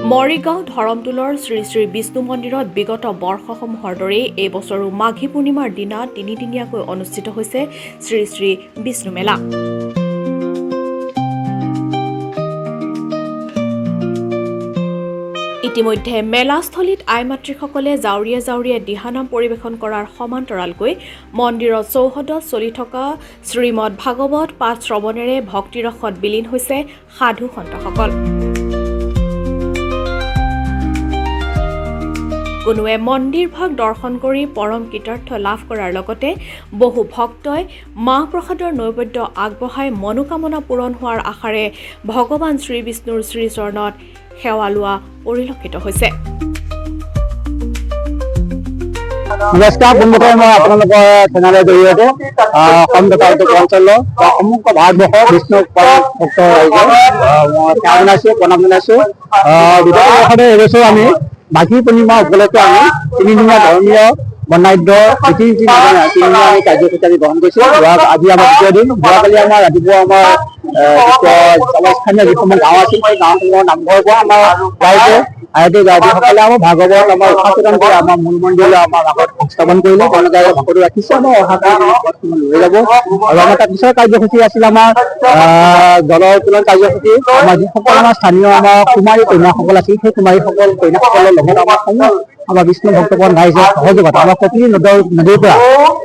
মৰিগাঁও ধৰমটোলৰ শ্ৰী শ্ৰী বিষ্ণু মন্দিৰত বিগত বৰ্ষসমূহৰ দৰেই এই বছৰো মাঘী পূৰ্ণিমাৰ দিনা তিনিদিনীয়াকৈ অনুষ্ঠিত হৈছে শ্ৰী শ্ৰী বিষ্ণু মেলা। ইতিমধ্যে মেলাস্থলীত আইমাতৃসকলে জাউৰিয়ে জাউৰিয়ে দিহানাম পৰিৱেশন কৰাৰ সমান্তৰালকৈ মন্দিৰৰ চৌহদত চলি থকা শ্ৰীমদ ভাগৱত পাঠ শ্ৰৱণেৰে ভক্তিৰসত বিলীন হৈছে সাধু সন্তসকল। কোনোৱে মন্দিৰভাগ দৰ্শন কৰি পৰম কৃতাৰ্থ লাভ কৰাৰ লগতে বহু ভক্তই মাহ প্ৰসাদৰ নৈবেদ্য আগবঢ়াই মনোকামনা পূৰণ হোৱাৰ আশাৰে ভগৱান শ্ৰীবিষ্ণুৰ শ্ৰীচৰণত সেৱা লোৱা পৰিলক্ষিত হৈছে। নমস্কাৰ বন্ধুসকল, মই আপোনালোকৰ চেনেলৰ জৰিয়তে অসম তথা অঞ্চলৰ সমগ্ৰ ভাৰতবৰ্ষৰ বিষ্ণু ভক্ত ৰাইজক মই সেৱা জনাইছোঁ, প্ৰণাম জনাইছোঁ। বিগত বৰ্ষতে এইবছৰ আমি মাঘী পূৰ্ণিমা উপলক্ষে আমি তিনিদিনীয়া ধৰ্মীয় বৰ্ণাঢ্য ৰীতি নীতি তিনিদিনীয়া আমি কাৰ্যসূচী আমি গ্ৰহণ কৰিছোঁ। আজি আমাৰ দ্বিতীয় দিন। যোৱাকালি আমাৰ ৰাতিপুৱা আমাৰ স্থানীয় যিসমূহ গাঁও আছিল, সেই গাঁওসমূহৰ নামঘৰৰ পৰা আমাৰ ৰাইজে গায়কসকলে আমাৰ ভাগৱত আমাৰ উৎসাচন কৰি আমাৰ মূল মন্দিৰলৈ আমাৰ আগত স্থাপন কৰিলে। তেওঁলোকে ভাগৱত ৰাখিছে, আমাৰ অহা লৈ যাব। আৰু আমাৰ তাৰ পিছৰ কাৰ্যসূচী আছিল আমাৰ জল উত্তোলন কাৰ্যসূচী। আমাৰ যিসকল আমাৰ স্থানীয় আমাৰ কুমাৰী কন্যাসকল আছিল, সেই কুমাৰীসকল কন্যাসকলৰ লগত আমাৰ বিষ্ণু ভক্তগণ ৰাইজে সহযোগত আমাৰ কপিলী নদীৰ পৰা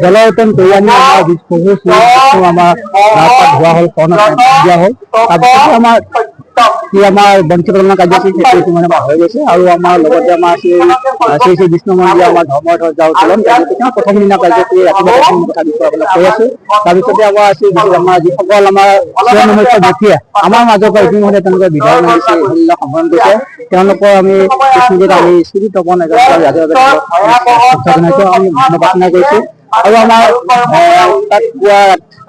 জল উত্তোলন কৰি আনি আমাৰ প্ৰভু শ্ৰীবিষ্ণু আমাৰ ধোৱা হ'ল, দিয়া হ'ল। তাৰপিছত আমাৰ বন্তি প্ৰদানৰ কাৰ্যসূচী সেইটো মানে হৈ গৈছে। আৰু আমাৰ লগতে আমাৰ শ্ৰী শ্ৰী বিষ্ণু মন্দিৰ আমাৰ ধৰ্মৰ ধ্বজা উত্তোলন প্ৰথম দিনা কাৰ্যসূচী ৰাতিপুৱা কথা বিষয়ে আপোনাক কৈ আছো। তাৰপিছতে আমাৰ আমাৰ যিসকল আমাৰ স্বয়ংমুখ্য ব্যক্তিয়ে আমাৰ মাজৰ পৰা ইতিমধ্যে তেওঁলোকে বিধায়ক সম্বোধন কৰিছে, তেওঁলোকৰ আমি আমি স্মৃতি তপন আমি প্ৰাৰ্থনা কৰিছো। আৰু আমাৰ তাত পুৱা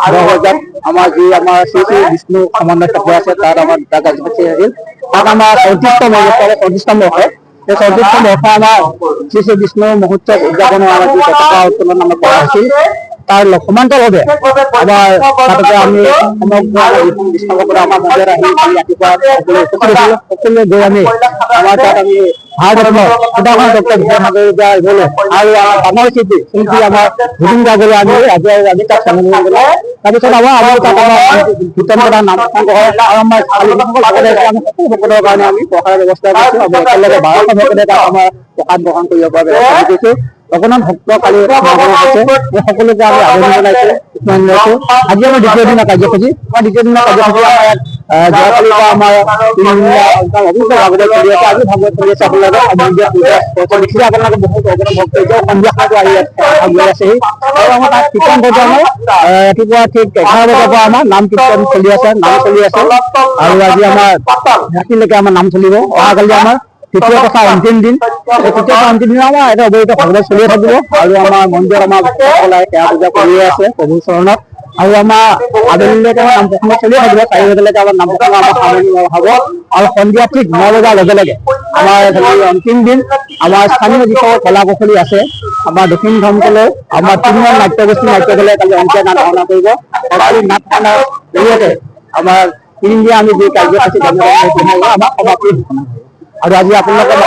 10 বজাত আমাৰ যি আমাৰ শ্ৰী শ্ৰী বিষ্ণু সমন্বয় সভা আছে, তাত আমাৰ দুটা কাৰ্যসূচী আছিল। তাত আমাৰ 34তম বৰ্ষ এই 34তম বৰ্ষ আমাৰ শ্ৰী শ্ৰী বিষ্ণু মহোৎসৱ উদযাপনৰ আমাৰ যি পতাকা উত্তোলন আমাৰ কৰা হৈছিল, তাৰ সমান্তৰালভাৱে আমাৰ তাতে আমি সমগ্ৰ বিষ্ণুসকলে আমাৰ মন্দিৰত আহি ৰাতিপুৱা সকলোৱে গৈ আমি আমাৰ তাত আমি ভাৰতৰত্ন সুধাকৰণ ডক্টৰ ভূপেন হাজৰিকা গ'লে আৰু আমাৰ শিল্পী আমাৰ জুবিন গাৰ্গলৈ আমি আজি তাত সন্মানিত কৰিলে। তাৰপিছত আমাৰ তাত আমাৰ কীৰ্তন প্ৰধান নাম সংগ্ৰহ আৰু আমাৰ আমি সকলো ভকতৰ কাৰণে আমি প্ৰসাদৰ ব্যৱস্থা কৰিছোঁ। আমি একেলগে 12টা ভকতে তাত আমাৰ প্ৰসাদ গ্ৰহণ কৰিব পৰা ব্যৱস্থা কৰিছোঁ। অগণন ভক্ত কালি সমাগম হৈছে, সকলোকে আমি আদৰণি জনাইছোঁ, স্মৰণ জনাইছোঁ। আজি আমাৰ দ্বিতীয় দিনৰ কাৰ্যসূচী। আমাৰ আমাৰ ইয়াত যোৱাকালিৰ পৰা আমাৰ ভাগৱত চলি আছে। আজি ভাগৱত চলি আছে। আপোনালোকে দেখিছে, আপোনালোকে বহুত অগণন ভক্ত হৈছে। সন্ধিয়া সময়তো আহি ইয়াত গৈ আছেহি। আৰু আমাৰ তাত কীৰ্তন পৰ্যায় ৰাতিপুৱা ঠিক 11 বজাৰ পৰা আমাৰ নাম কীৰ্তন চলি আছে, নাম চলি আছে। আৰু আজি আমাৰ ৰাতিলৈকে আমাৰ নাম চলিব। অহাকালি আমাৰ তৃতীয় তথা অন্তিম দিন। এই তৃতীয় অন্তিম দিনা আমাৰ এটা অৱহিত ভাগৱত চলিয়ে থাকিব। আৰু আমাৰ মন্দিৰত আমাৰ ভক্তসকলে সেৱা পূজা কৰিয়ে আছে প্ৰভুৰ চৰণত। আৰু আমাৰ আবেলিলৈকে আমাৰ নাম প্ৰসংগ চলিয়ে থাকিব। 4 বজালৈকে আমাৰ নাম প্ৰসংগ আমাৰ সামৰণি হ'ব। আৰু সন্ধিয়া ঠিক 9 বজাৰ লগে লগে আমাৰ অন্তিম দিন আমাৰ স্থানীয় যিসকল কলা কৌশলী আছে, আমাৰ দক্ষিণ ধৰ্মটোলৈ আমাৰ 3জন নাট্যগোষ্ঠী নাট্যদলে কালি অংকীয়া নাট ভাওনা কৰিব। নাট ভাওনাৰ জৰিয়তে আমাৰ 3 দিনীয়া আমি যি কাৰ্যসূচী আমাৰ সমাপ্তি ঘোষণা কৰিব। আৰু আজি আপোনালোকৰ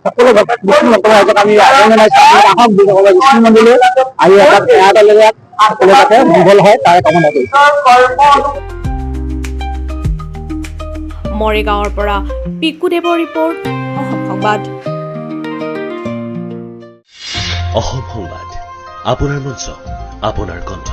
সকলো বিষ্ণু ভক্তৰ ৰাইজক আমি আহ্বান জনাইছোঁ, আহক বিষ্ণু মন্দিৰলৈ আৰু এটাত সেৱা দলেৰে সকলো যাতে মংগল হয় তাৰে কামনা কৰিছোঁ। মৰিগাঁৱৰ পৰা পিকুদেৱৰ ৰিপৰ্ট, অসম সংবাদ। অসম সংবাদ, আপোনাৰ মঞ্চ, আপোনাৰ কণ্ঠ।